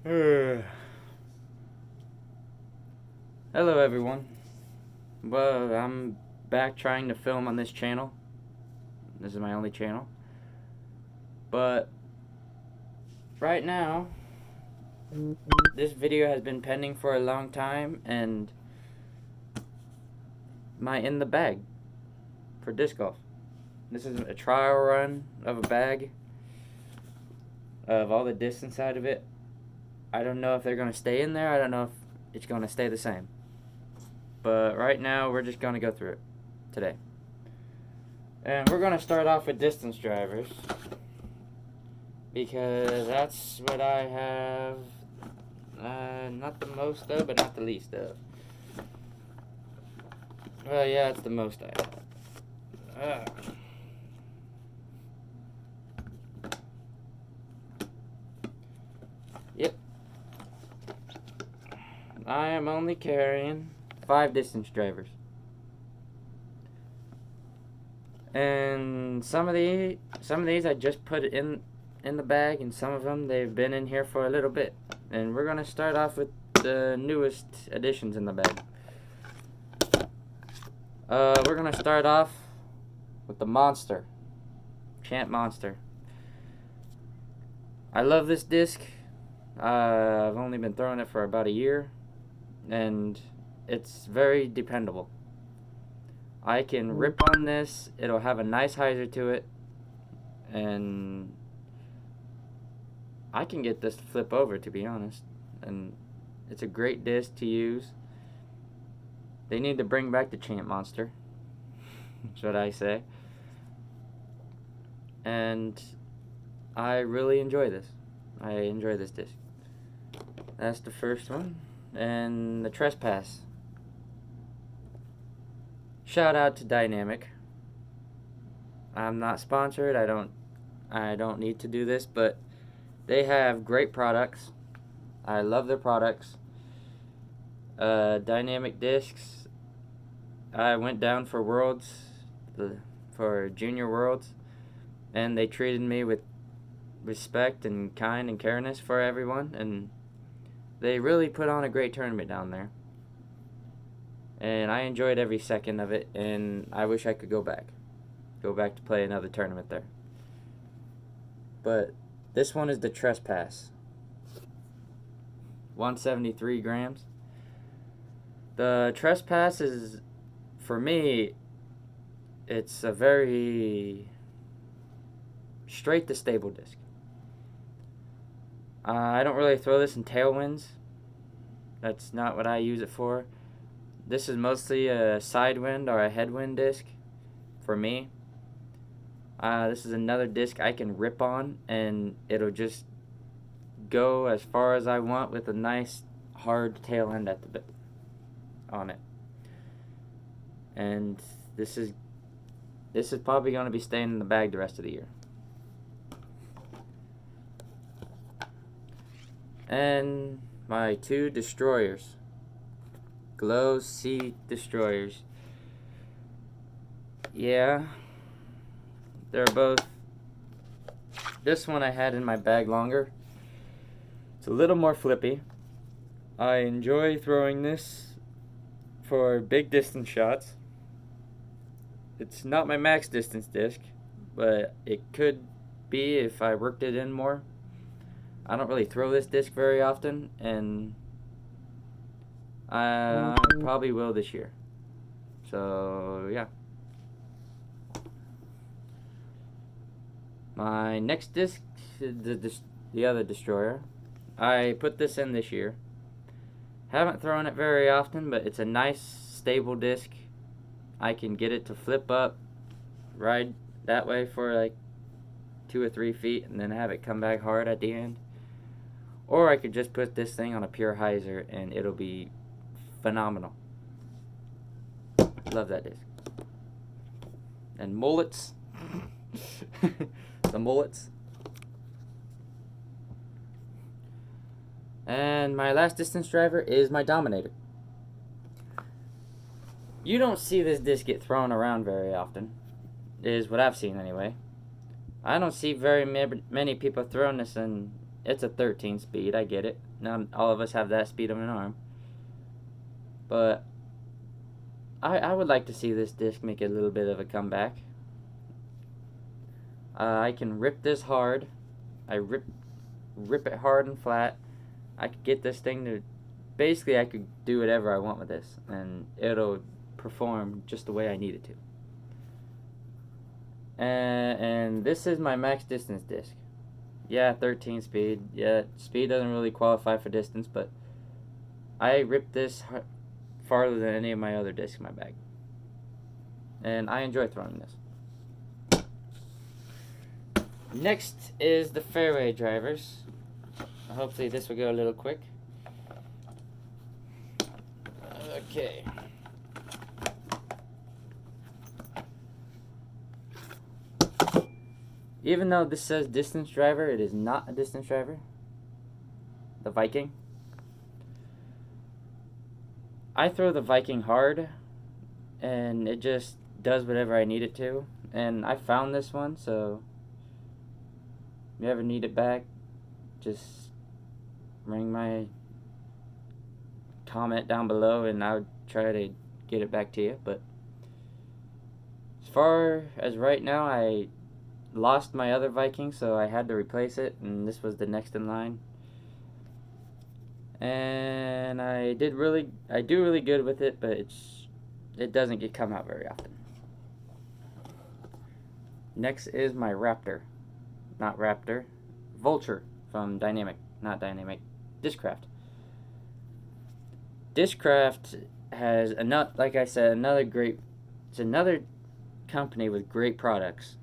Hello, everyone. Well, I'm back trying to film on this channel. This is my only channel. But right now, this video has been pending for a long time, and my in the bag for disc golf. This is a trial run of a bag of all the discs inside of it. I don't know if they're going to stay in there. I don't know if it's going to stay the same. But right now, we're just going to go through it today. And we're going to start off with distance drivers, because that's what I have, not the most of, but not the least of. Well, yeah, it's the most I have. Yep. I am only carrying 5 distance drivers. And some of these I just put in the bag, and some of them they've been in here for a little bit. And we're gonna start off with the newest additions in the bag. We're gonna start off with the Monster, Champ Monster. I love this disc. I've only been throwing it for about a year, and it's very dependable. I can rip on this, it'll have a nice hyzer to it, and I can get this to flip over, to be honest. And it's a great disc to use. They need to bring back the Champ Monster. That's what I say. And I really enjoy this. I enjoy this disc. That's the first one. And the Trespass. Shout out to Dynamic. I'm not sponsored. I don't need to do this, but they have great products. I love their products. Dynamic discs. I went down for Worlds, for Junior Worlds, and they treated me with respect and kind and careness for everyone, and they really put on a great tournament down there. And I enjoyed every second of it, and I wish I could go back to play another tournament there. But this one is the Trespass, 173 grams. The Trespass is, for me, it's a very straight to stable disc. I don't really throw this in tailwinds. That's not what I use it for. This is mostly a sidewind or a headwind disc for me. This is another disc I can rip on, and it'll just go as far as I want with a nice hard tail end at the bit on it. And this is probably going to be staying in the bag the rest of the year. And my 2 destroyers, Glow Sea Destroyers. Yeah, they're both. This one I had in my bag longer. It's a little more flippy. I enjoy throwing this for big distance shots. It's not my max distance disc, but it could be if I worked it in more. I don't really throw this disc very often, and I probably will this year. So, yeah. My next disc, the other destroyer, I put this in this year. Haven't thrown it very often, but it's a nice, stable disc. I can get it to flip up, ride that way for like 2 or 3 feet, and then have it come back hard at the end. Or I could just put this thing on a pure hyzer, and it'll be phenomenal. Love that disc. And mullets. The mullets. And my last distance driver is my Dominator. You don't see this disc get thrown around very often, is what I've seen anyway. I don't see very many people throwing this, and it's a 13 speed, I get it. Not all of us have that speed of an arm. But I would like to see this disc make a little bit of a comeback. I can rip this hard. I rip it hard and flat. I could get this thing to, basically I could do whatever I want with this, and it'll perform just the way I need it to. And this is my max distance disc. Yeah, 13 speed. Yeah, speed doesn't really qualify for distance, but I ripped this farther than any of my other discs in my bag. And I enjoy throwing this. Next is the fairway drivers. Hopefully this will go a little quick. Okay. Even though this says distance driver, it is not a distance driver. The Viking. I throw the Viking hard, and it just does whatever I need it to. And I found this one, so if you ever need it back, just ring my comment down below and I'll try to get it back to you. But as far as right now, I lost my other Viking, so I had to replace it, and this was the next in line. And I do really good with it, but it doesn't come out very often. Next is my Raptor. Not Raptor, Vulture from Discraft. Discraft has like I said, it's another company with great products.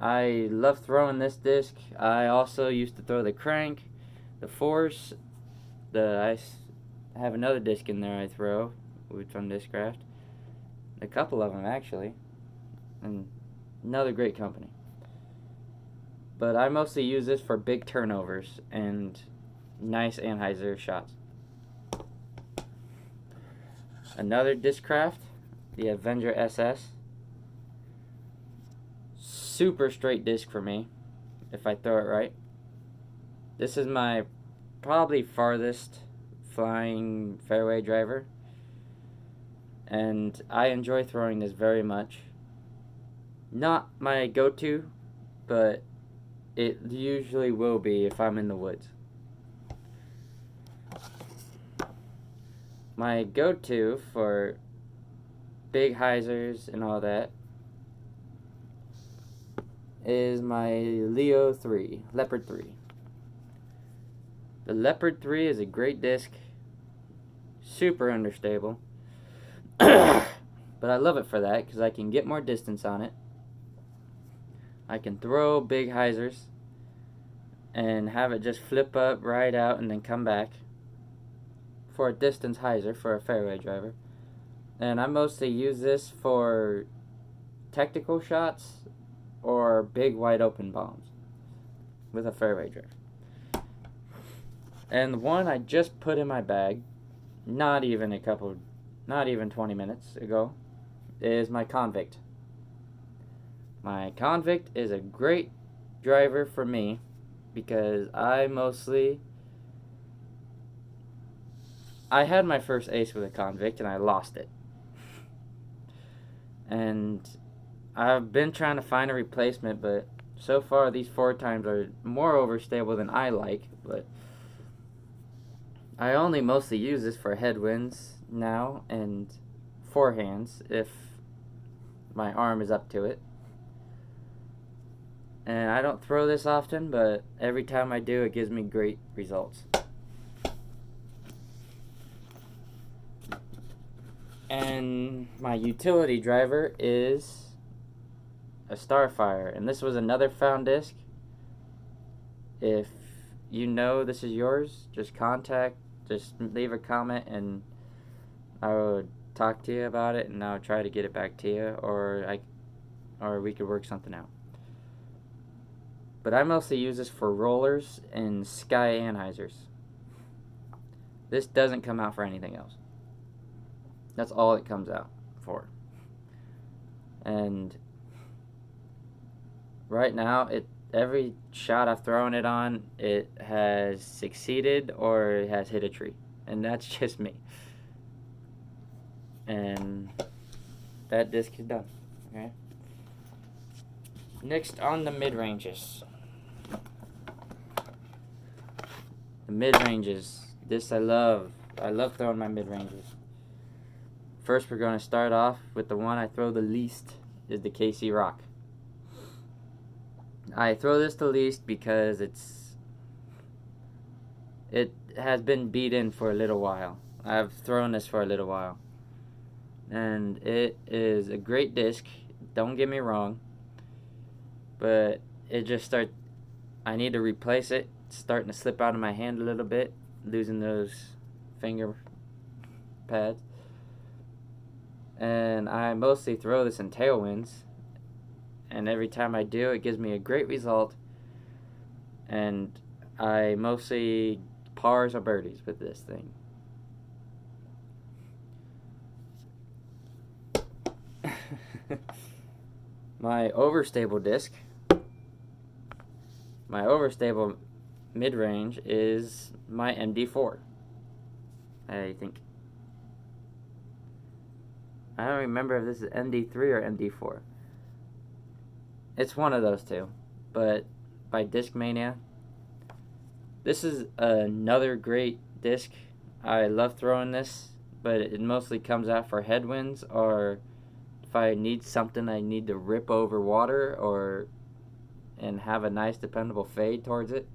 I love throwing this disc. I also used to throw the Crank, the Force, I have another disc in there I throw from Discraft. A couple of them actually, and another great company. But I mostly use this for big turnovers and nice anhyzer shots. Another Discraft, the Avenger SS. Super straight disc for me, if I throw it right. This is my probably farthest flying fairway driver, and I enjoy throwing this very much. Not my go-to, but it usually will be if I'm in the woods. My go-to for big hyzers and all that is my Leo 3, Leopard 3. The Leopard 3 is a great disc, super understable, but I love it for that because I can get more distance on it. I can throw big hyzers and have it just flip up, ride out, and then come back for a distance hyzer for a fairway driver. And I mostly use this for technical shots or big wide open bombs with a fairway driver. And the one I just put in my bag, not even 20 minutes ago, is my Convict. My Convict is a great driver for me because I had my first ace with a Convict and I lost it. And I've been trying to find a replacement, but so far these 4 times are more overstable than I like. But I only mostly use this for headwinds now and forehands if my arm is up to it. And I don't throw this often, but every time I do, it gives me great results. And my utility driver is a Starfire, and this was another found disc. If you know this is yours, just leave a comment and I will talk to you about it, and I'll try to get it back to you, or we could work something out. But I mostly use this for rollers and sky anhyzers. This doesn't come out for anything else. That's all it comes out for. And right now every shot I've thrown it on, it has succeeded or it has hit a tree. And that's just me. And that disc is done. Okay. Next on the mid-ranges. The mid-ranges. This I love. I love throwing my mid-ranges. First, we're going to start off with the one I throw the least, is the KC Rock. I throw this the least because it has been beaten for a little while. I've thrown this for a little while. And it is a great disc, don't get me wrong. But I need to replace it. It's starting to slip out of my hand a little bit, losing those finger pads. And I mostly throw this in tailwinds. And every time I do, it gives me a great result. And I mostly pars or birdies with this thing. My overstable disc, my overstable mid-range is my MD4. I think. I don't remember if this is MD3 or MD4. It's one of those two. But by Discmania. This is another great disc. I love throwing this, but it mostly comes out for headwinds, or if I need something I need to rip over water and have a nice dependable fade towards it.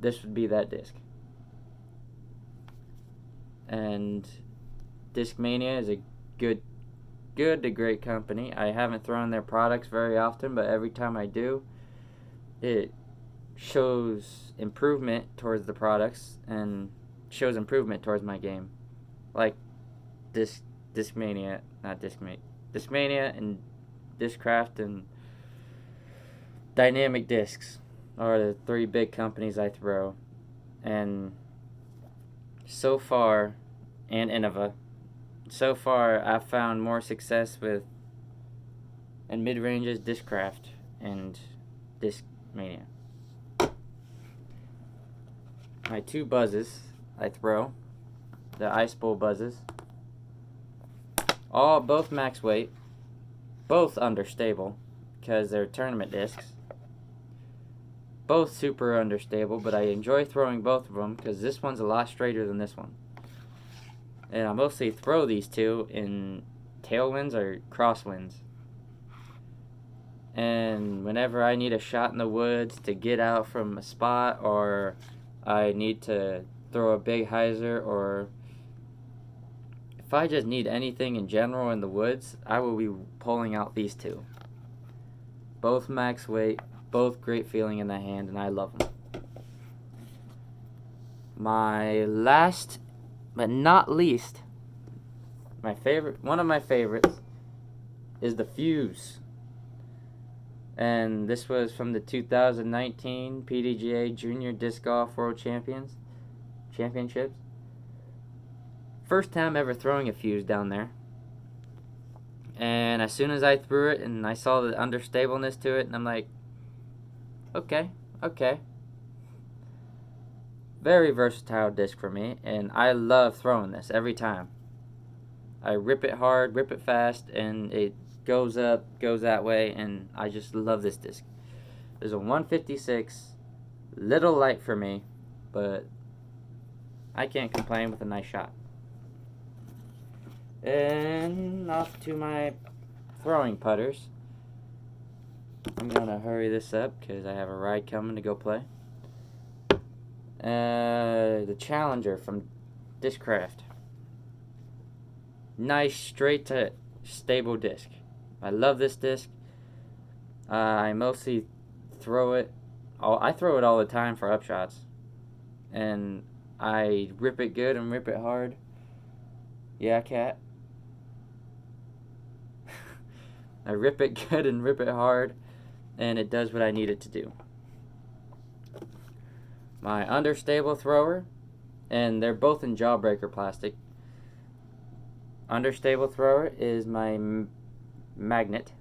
This would be that disc. And Discmania is a good to great company. I haven't thrown their products very often, but every time I do, it shows improvement towards the products and shows improvement towards my game. Like Discmania and Discraft and Dynamic Discs are the three big companies I throw. And so far, and Innova, so far I've found more success with and mid-ranges Discraft and Discmania. My two buzzes I throw, the Ice Bowl buzzes, both max weight, both understable because they're tournament discs. Both super understable, but I enjoy throwing both of them because this one's a lot straighter than this one. And I mostly throw these two in tailwinds or crosswinds. And whenever I need a shot in the woods to get out from a spot, or I need to throw a big hyzer, or if I just need anything in general in the woods, I will be pulling out these two. Both max weight, both great feeling in the hand, and I love them. My last, but not least, one of my favorites is the Fuse. And this was from the 2019 PDGA Junior Disc Golf World Championships. First time ever throwing a Fuse down there. And as soon as I threw it and I saw the understableness to it, and I'm like, okay. Very versatile disc for me, and I love throwing this every time. I rip it hard, rip it fast, and it goes up, goes that way, and I just love this disc. There's a 156, little light for me, but I can't complain with a nice shot. And off to my throwing putters. I'm gonna hurry this up because I have a ride coming to go play. The Challenger from Discraft. Nice, straight to stable disc. I love this disc. I mostly throw it. I throw it all the time for upshots, and I rip it good and rip it hard. Yeah, cat. I rip it good and rip it hard, and it does what I need it to do. My understable thrower, and they're both in Jawbreaker plastic. Understable thrower is my Magnet,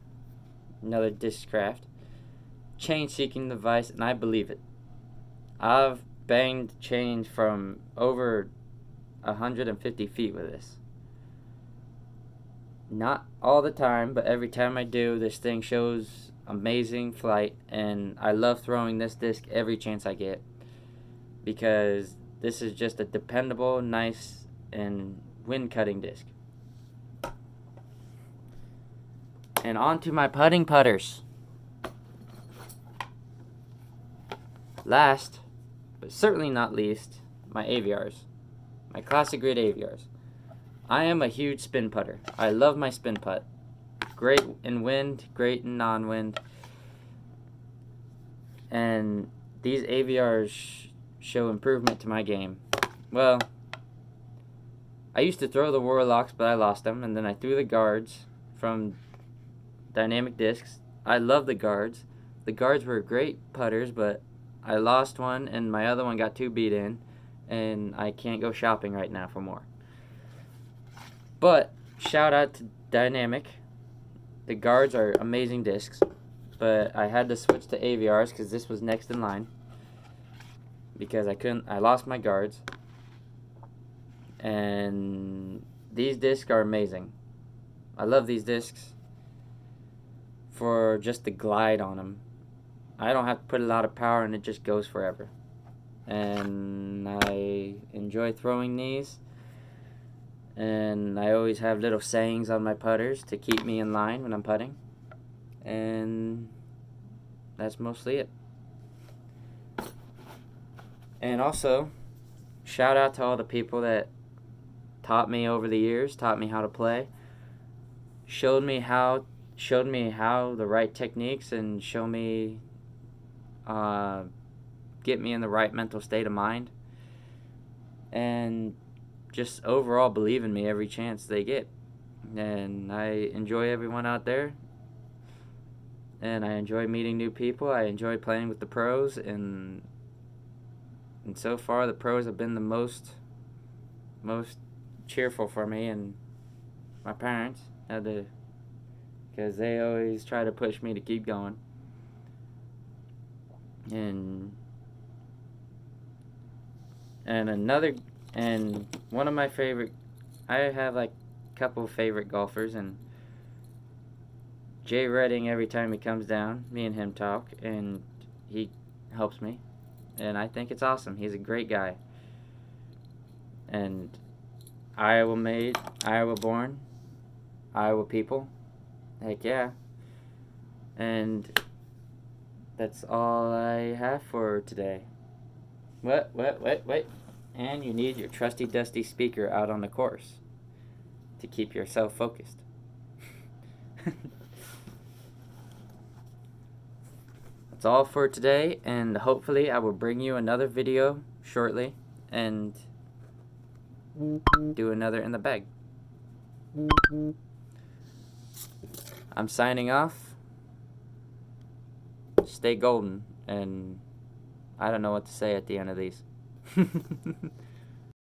another Discraft. chain seeking device, and I believe it. I've banged chains from over 150 feet with this. Not all the time, but every time I do, this thing shows amazing flight, and I love throwing this disc every chance I get because this is just a dependable, nice, and wind cutting disc. And on to my putting putters. Last, but certainly not least, my AVRs. My classic grid AVRs. I am a huge spin putter. I love my spin putt. Great in wind, great in non-wind. And these AVRs show improvement to my game. Well, I used to throw the Warlocks, but I lost them, and then I threw the guards from Dynamic Discs. I love the guards. The guards were great putters, but I lost one, and my other one got too beat in, and I can't go shopping right now for more. But shout out to Dynamic. The guards are amazing discs, but I had to switch to AVRs because this was next in line because I lost my guards. And these discs are amazing. I love these discs for just the glide on them. I don't have to put a lot of power and it just goes forever. And I enjoy throwing these. And I always have little sayings on my putters to keep me in line when I'm putting. And that's mostly it. And also, shout out to all the people that taught me over the years, taught me how to play, showed me how the right techniques, and get me in the right mental state of mind, and just overall believe in me every chance they get. And I enjoy everyone out there, and I enjoy meeting new people. I enjoy playing with the pros, and so far the pros have been the most cheerful for me, and my parents had to, because they always try to push me to keep going. And one of my favorite, I have like a couple of favorite golfers, and Jay Redding, every time he comes down, me and him talk, and he helps me, and I think it's awesome. He's a great guy. And Iowa made, Iowa born, Iowa people. Heck yeah. And that's all I have for today. Wait. And you need your trusty dusty speaker out on the course to keep yourself focused. That's all for today, and hopefully I will bring you another video shortly and do another in the bag. I'm signing off. Stay golden, and I don't know what to say at the end of these.